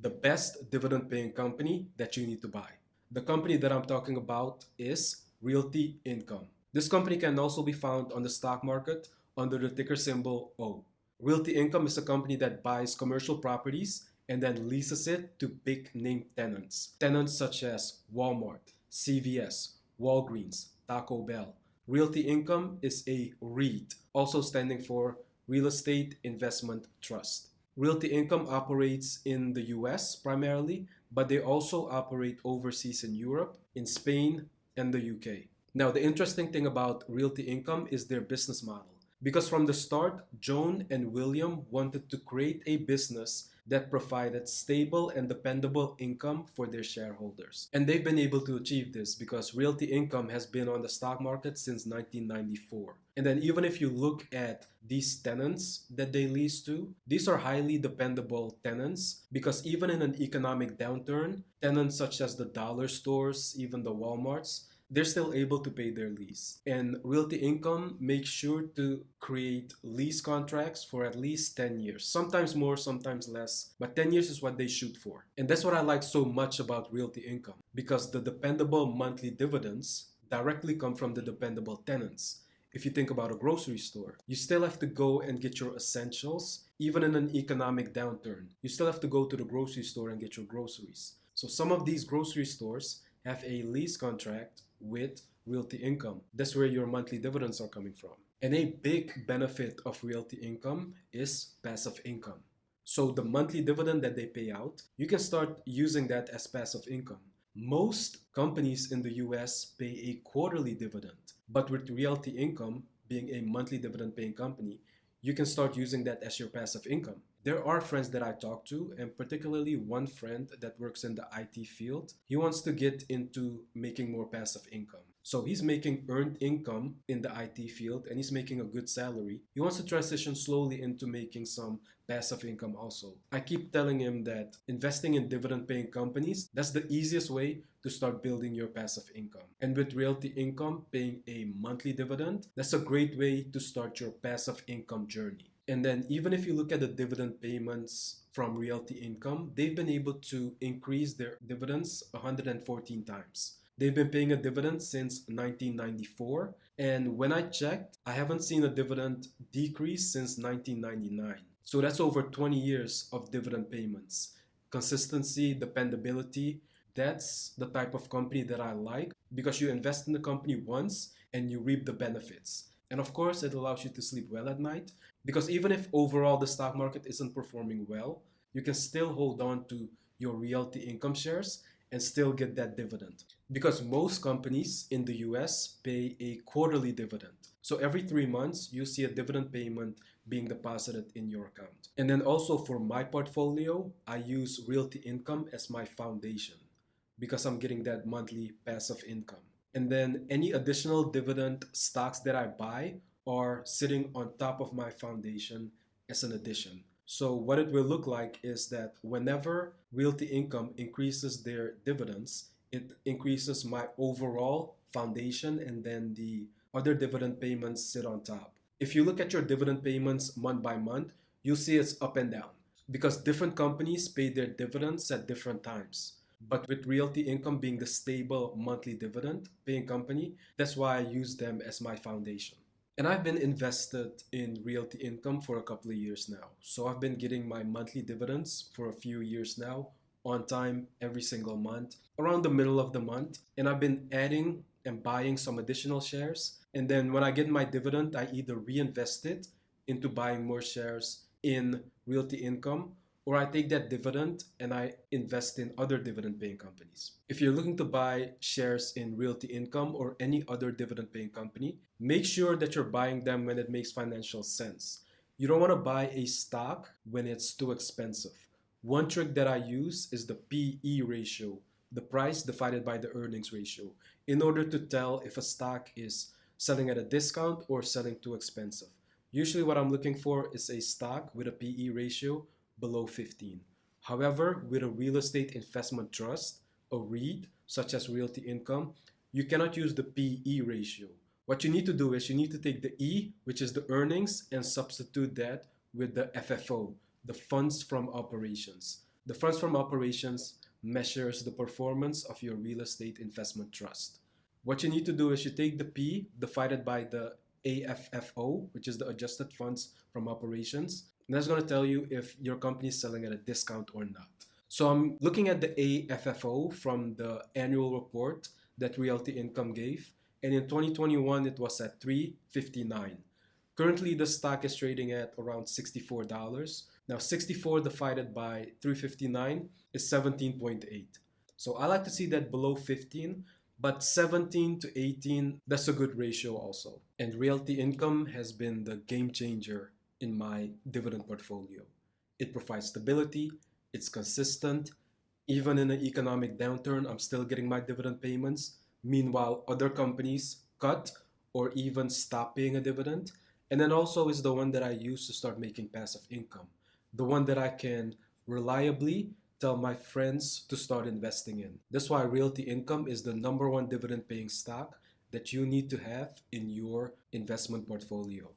the best dividend paying company that you need to buy. The company that I'm talking about is Realty Income. This company can also be found on the stock market under the ticker symbol O. Realty Income is a company that buys commercial properties and then leases it to big name tenants. Tenants such as Walmart, CVS, Walgreens, Taco Bell. Realty Income is a REIT, also standing for Real Estate Investment Trust. Realty Income operates in the US primarily, but they also operate overseas in Europe, in Spain, and the UK. Now, the interesting thing about Realty Income is their business model. Because from the start, Joan and William wanted to create a business that provided stable and dependable income for their shareholders. And they've been able to achieve this because Realty Income has been on the stock market since 1994. And then even if you look at these tenants that they lease to, these are highly dependable tenants because even in an economic downturn, tenants such as the dollar stores, even the Walmarts, they're still able to pay their lease. And Realty Income makes sure to create lease contracts for at least 10 years. Sometimes more, sometimes less, but 10 years is what they shoot for. And that's what I like so much about Realty Income because the dependable monthly dividends directly come from the dependable tenants. If you think about a grocery store, you still have to go and get your essentials. Even in an economic downturn, you still have to go to the grocery store and get your groceries. So some of these grocery stores have a lease contract with Realty Income. That's where your monthly dividends are coming from. And a big benefit of Realty Income is passive income. So the monthly dividend that they pay out, you can start using that as passive income. Most companies in the US pay a quarterly dividend, but with Realty Income being a monthly dividend paying company, you can start using that as your passive income. There are friends that I talk to, and particularly one friend that works in the IT field. He wants to get into making more passive income. So he's making earned income in the IT field and he's making a good salary. He wants to transition slowly into making some passive income also. I keep telling him that investing in dividend paying companies, that's the easiest way to start building your passive income. And with Realty Income paying a monthly dividend, that's a great way to start your passive income journey. And then even if you look at the dividend payments from Realty Income, they've been able to increase their dividends 114 times. They've been paying a dividend since 1994. And when I checked, I haven't seen a dividend decrease since 1999. So that's over 20 years of dividend payments. Consistency, dependability, that's the type of company that I like because you invest in the company once and you reap the benefits. And of course, it allows you to sleep well at night because even if overall the stock market isn't performing well, you can still hold on to your Realty Income shares and still get that dividend. Because most companies in the US pay a quarterly dividend. So every 3 months, you see a dividend payment being deposited in your account. And then also for my portfolio, I use Realty Income as my foundation because I'm getting that monthly passive income. And then any additional dividend stocks that I buy are sitting on top of my foundation as an addition. So what it will look like is that whenever Realty Income increases their dividends, it increases my overall foundation and then the other dividend payments sit on top. If you look at your dividend payments month by month, you'll see it's up and down because different companies pay their dividends at different times. But with Realty Income being the stable monthly dividend paying company, that's why I use them as my foundation. And I've been invested in Realty Income for a couple of years now. So I've been getting my monthly dividends for a few years now, on time every single month, around the middle of the month. And I've been adding and buying some additional shares. And then when I get my dividend, I either reinvest it into buying more shares in Realty Income, or I take that dividend and I invest in other dividend paying companies. If you're looking to buy shares in Realty Income or any other dividend paying company, make sure that you're buying them when it makes financial sense. You don't want to buy a stock when it's too expensive. One trick that I use is the PE ratio, the price divided by the earnings ratio, in order to tell if a stock is selling at a discount or selling too expensive. Usually what I'm looking for is a stock with a PE ratio below 15. However, with a real estate investment trust, a REIT, such as Realty Income, you cannot use the PE ratio. What you need to do is you need to take the E, which is the earnings, and substitute that with the FFO, the funds from operations. The funds from operations measures the performance of your real estate investment trust. What you need to do is you take the P divided by the AFFO, which is the adjusted funds from operations, and that's going to tell you if your company is selling at a discount or not. So I'm looking at the AFFO from the annual report that Realty Income gave, and in 2021 it was at 359. Currently the stock is trading at around $64. Now 64 divided by 359 is 17.8. So I like to see that below 15, but 17 to 18, that's a good ratio also. And Realty Income has been the game changer in my dividend portfolio. It provides stability, it's consistent. Even in an economic downturn, I'm still getting my dividend payments. Meanwhile, other companies cut or even stop paying a dividend. And then also is the one that I use to start making passive income. The one that I can reliably tell my friends to start investing in. That's why Realty Income is the number one dividend paying stock that you need to have in your investment portfolio.